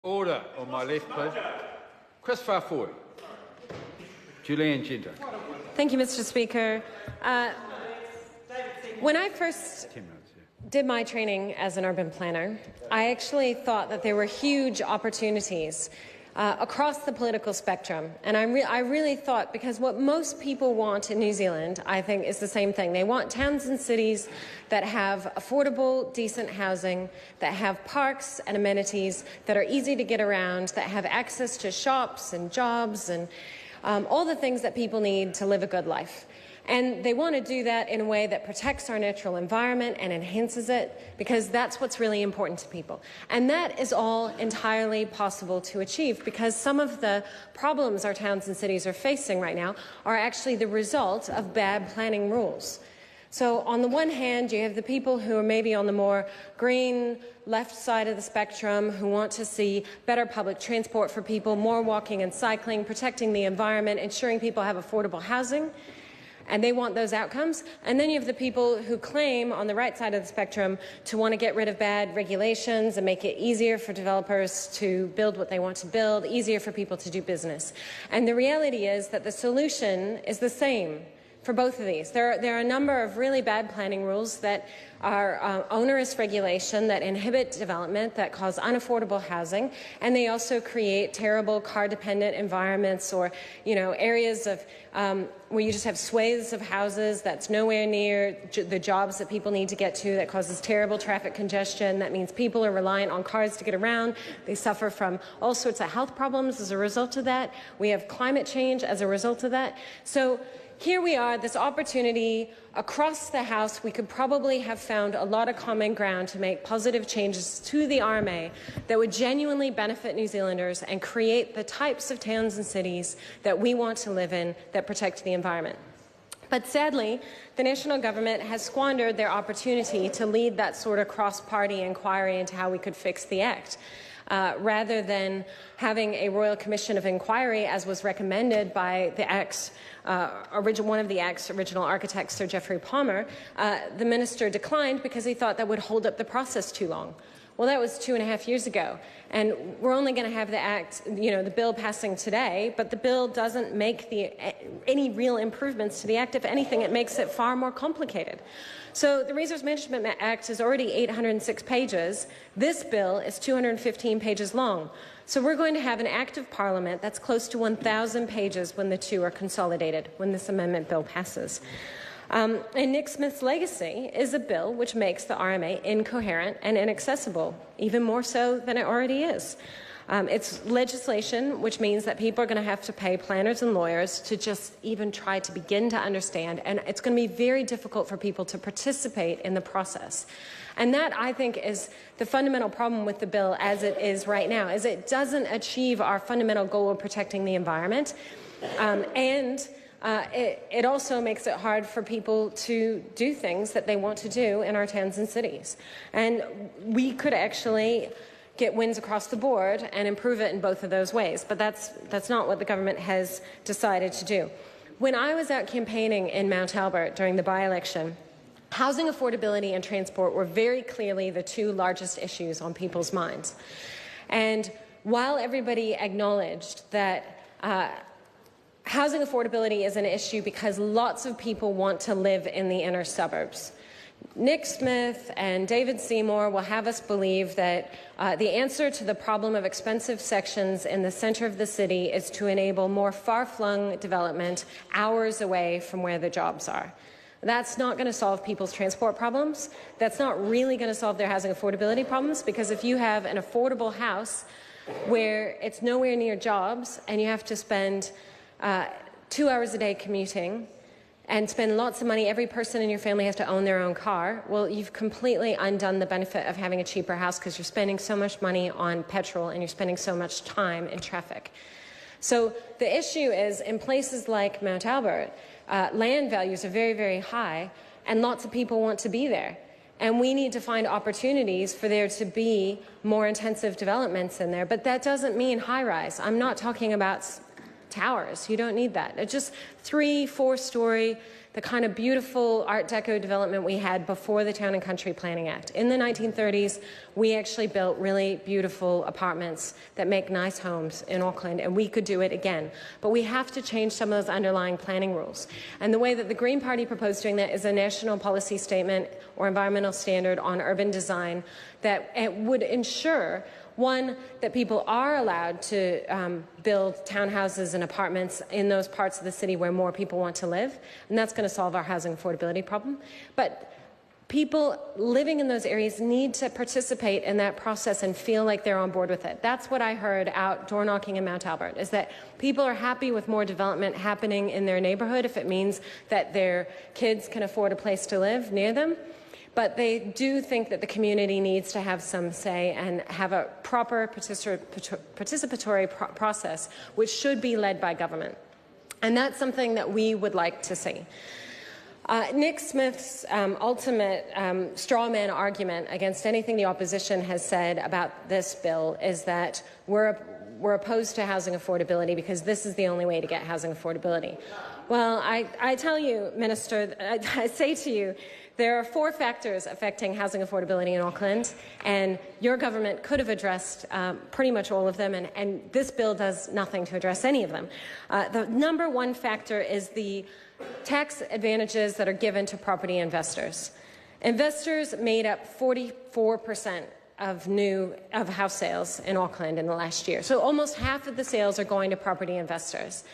Order on my left, please. Chris, far forward. Julianne Genter. Thank you, Mr. Speaker. When I first did my training as an urban planner, I actually thought that there were huge opportunities across the political spectrum. And I really thought, because what most people want in New Zealand, I think, is the same thing. They want towns and cities that have affordable, decent housing, that have parks and amenities, that are easy to get around, that have access to shops and jobs and all the things that people need to live a good life. And they want to do that in a way that protects our natural environment and enhances it, because that's what's really important to people. And that is all entirely possible to achieve, because some of the problems our towns and cities are facing right now are actually the result of bad planning rules. So on the one hand, you have the people who are maybe on the more green left side of the spectrum, who want to see better public transport for people, more walking and cycling, protecting the environment, ensuring people have affordable housing. And they want those outcomes. And then you have the people who claim on the right side of the spectrum to want to get rid of bad regulations and make it easier for developers to build what they want to build, easier for people to do business. And the reality is that the solution is the same for both of these. There are a number of really bad planning rules that are onerous regulation, that inhibit development, that cause unaffordable housing, and they also create terrible car-dependent environments, or areas of where you just have swathes of houses that's nowhere near the jobs that people need to get to, that causes terrible traffic congestion. That means people are reliant on cars to get around. They suffer from all sorts of health problems as a result of that. We have climate change as a result of that. So here we are, this opportunity across the House. We could probably have found a lot of common ground to make positive changes to the RMA that would genuinely benefit New Zealanders and create the types of towns and cities that we want to live in that protect the environment. But sadly, the national government has squandered their opportunity to lead that sort of cross-party inquiry into how we could fix the Act. Rather than having a Royal Commission of Inquiry, as was recommended by the Act's one of the Act's original architects, Sir Geoffrey Palmer, the minister declined because he thought that would hold up the process too long. Well, that was 2.5 years ago, and we're only going to have the Act, the bill passing today, but the bill doesn't make any real improvements to the Act. If anything, it makes it far more complicated. So the Resource Management Act is already 806 pages. This bill is 215 pages long. So we're going to have an Act of Parliament that's close to 1,000 pages when the two are consolidated, when this amendment bill passes. And Nick Smith's legacy is a bill which makes the RMA incoherent and inaccessible, even more so than it already is. It's legislation which means that people are going to have to pay planners and lawyers to just even try to begin to understand, and it's going to be very difficult for people to participate in the process. And that, I think, is the fundamental problem with the bill as it is right now, is it doesn't achieve our fundamental goal of protecting the environment, it also makes it hard for people to do things that they want to do in our towns and cities. And we could actually get wins across the board and improve it in both of those ways. But that's not what the government has decided to do. When I was out campaigning in Mount Albert during the by-election, housing affordability and transport were very clearly the two largest issues on people's minds. And while everybody acknowledged that housing affordability is an issue because lots of people want to live in the inner suburbs, Nick Smith and David Seymour will have us believe that the answer to the problem of expensive sections in the centre of the city is to enable more far-flung development hours away from where the jobs are. That's not going to solve people's transport problems. That's not really going to solve their housing affordability problems, because if you have an affordable house where it's nowhere near jobs and you have to spend 2 hours a day commuting and spend lots of money, every person in your family has to own their own car, well, you've completely undone the benefit of having a cheaper house, because you're spending so much money on petrol and you're spending so much time in traffic. So the issue is, in places like Mount Albert, land values are very, very high, and lots of people want to be there. And we need to find opportunities for there to be more intensive developments in there. But that doesn't mean high-rise. I'm not talking about towers. You don't need that. It's just 3, 4-story, the kind of beautiful Art Deco development we had before the Town and Country Planning Act. In the 1930s, we actually built really beautiful apartments that make nice homes in Auckland, and we could do it again. But we have to change some of those underlying planning rules. And the way that the Green Party proposed doing that is a national policy statement or environmental standard on urban design that it would ensure, one, that people are allowed to build townhouses and apartments in those parts of the city where more people want to live, and that's going to solve our housing affordability problem. But people living in those areas need to participate in that process and feel like they're on board with it. That's what I heard out door knocking in Mount Albert, is that people are happy with more development happening in their neighborhood if it means that their kids can afford a place to live near them. But they do think that the community needs to have some say and have a proper participatory process, which should be led by government. And that's something that we would like to see. Nick Smith's ultimate straw man argument against anything the opposition has said about this bill is that we're opposed to housing affordability because this is the only way to get housing affordability. Well, I tell you, Minister, I say to you, there are 4 factors affecting housing affordability in Auckland, and your government could have addressed pretty much all of them, and this bill does nothing to address any of them. The number 1 factor is the tax advantages that are given to property investors. Investors made up 44% of house sales in Auckland in the last year. So almost half of the sales are going to property investors,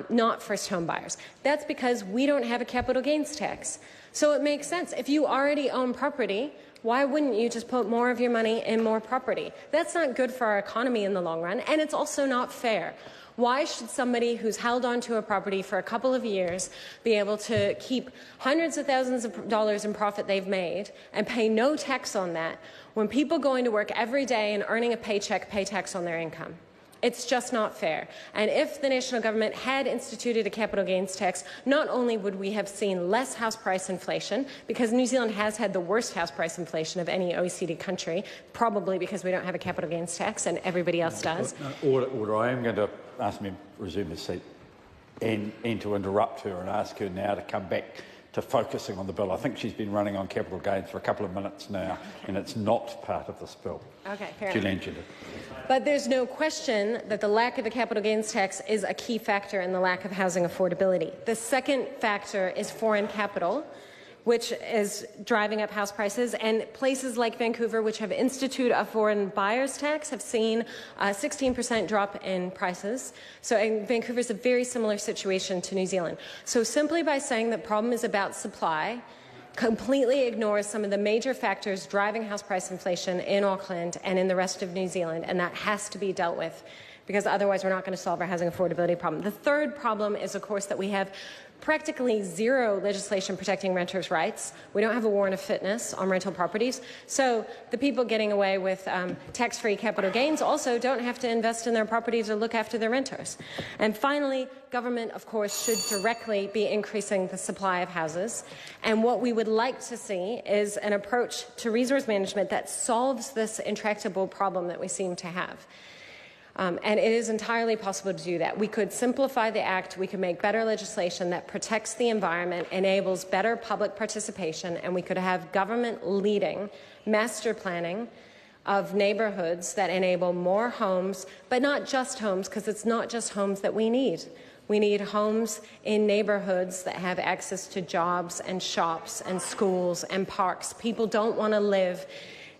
not first home buyers. That's because we don't have a capital gains tax. So it makes sense. If you already own property, why wouldn't you just put more of your money in more property? That's not good for our economy in the long run, and it's also not fair. Why should somebody who's held onto a property for a couple of years be able to keep hundreds of thousands of dollars in profit they've made and pay no tax on that when people going to work every day and earning a paycheck pay tax on their income? It's just not fair. And if the national government had instituted a capital gains tax, not only would we have seen less house price inflation, because New Zealand has had the worst house price inflation of any OECD country, probably because we don't have a capital gains tax and everybody else does. Order. I am going to ask me to resume his seat and to interrupt her and ask her now to come back to focusing on the bill. I think she's been running on capital gains for a couple of minutes now, and it's not part of this bill. Okay, fair Julian enough. Genter. But there's no question that the lack of a capital gains tax is a key factor in the lack of housing affordability. The second factor is foreign capital, which is driving up house prices, and places like Vancouver, which have instituted a foreign buyers tax, have seen a 16% drop in prices. So Vancouver is a very similar situation to New Zealand. So simply by saying the problem is about supply completely ignores some of the major factors driving house price inflation in Auckland and in the rest of New Zealand, and that has to be dealt with, because otherwise we're not going to solve our housing affordability problem. The third problem is, of course, that we have practically zero legislation protecting renters' rights. We don't have a warrant of fitness on rental properties. So the people getting away with tax-free capital gains also don't have to invest in their properties or look after their renters. And finally, government, of course, should directly be increasing the supply of houses. And what we would like to see is an approach to resource management that solves this intractable problem that we seem to have. And it is entirely possible to do that. We could simplify the Act, we could make better legislation that protects the environment, enables better public participation, and we could have government leading master planning of neighbourhoods that enable more homes, but not just homes, because it's not just homes that we need. We need homes in neighbourhoods that have access to jobs and shops and schools and parks. People don't want to live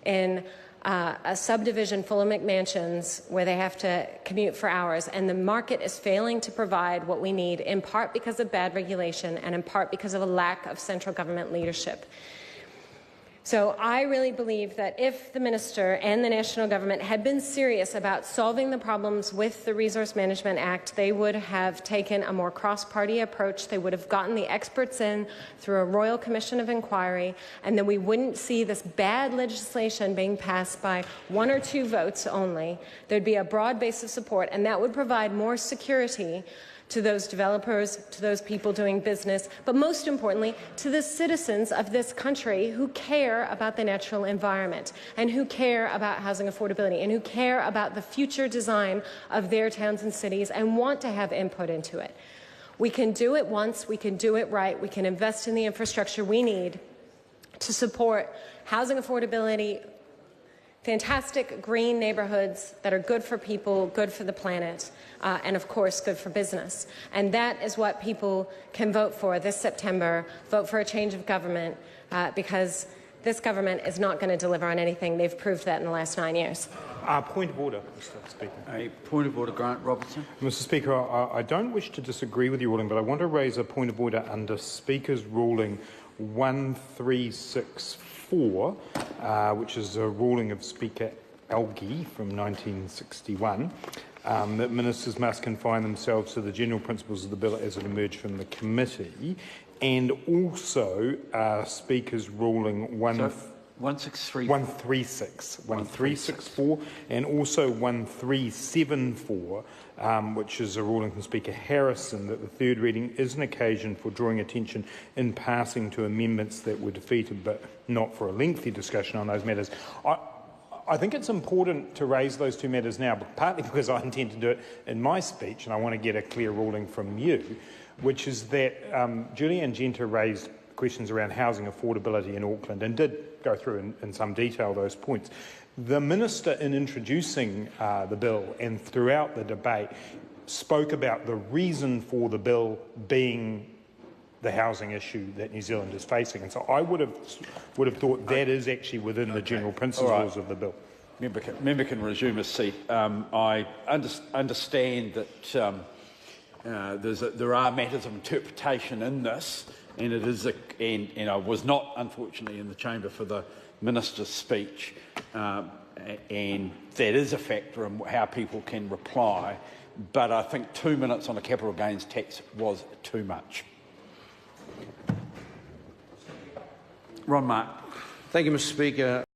in a subdivision full of McMansions where they have to commute for hours, and the market is failing to provide what we need, in part because of bad regulation and in part because of a lack of central government leadership. So I really believe that if the Minister and the national government had been serious about solving the problems with the Resource Management Act, they would have taken a more cross-party approach. They would have gotten the experts in through a Royal Commission of Inquiry, and then we wouldn't see this bad legislation being passed by 1 or 2 votes only. There'd be a broad base of support, and that would provide more security to those developers, to those people doing business, but most importantly, to the citizens of this country who care about the natural environment and who care about housing affordability and who care about the future design of their towns and cities and want to have input into it. We can do it once, we can do it right, we can invest in the infrastructure we need to support housing affordability, fantastic green neighbourhoods that are good for people, good for the planet, and of course good for business. And that is what people can vote for this September. Vote for a change of government, because this government is not going to deliver on anything. They've proved that in the last 9 years. Point of order, Mr. Speaker. A point of order, Grant Robertson. Mr. Speaker, I don't wish to disagree with your ruling, but I want to raise a point of order under Speaker's ruling 1364, which is a ruling of Speaker Elgie from 1961, that ministers must confine themselves to the general principles of the bill as it emerged from the committee, and also Speaker's ruling 1364, and also 1374, which is a ruling from Speaker Harrison that the third reading is an occasion for drawing attention in passing to amendments that were defeated, but not for a lengthy discussion on those matters. I think it's important to raise those two matters now, partly because I intend to do it in my speech and I want to get a clear ruling from you, which is that Julianne Genter raised questions around housing affordability in Auckland and did go through in some detail those points. The Minister, in introducing the bill and throughout the debate, spoke about the reason for the bill being the housing issue that New Zealand is facing. And so I would have thought that is actually within the general principles of the bill. Member can resume his seat. I understand that there are matters of interpretation in this, and it is and I was not, unfortunately, in the chamber for the Minister's speech, and that is a factor in how people can reply. But I think 2 minutes on a capital gains tax was too much. Ron Mark. Thank you, Mr. Speaker.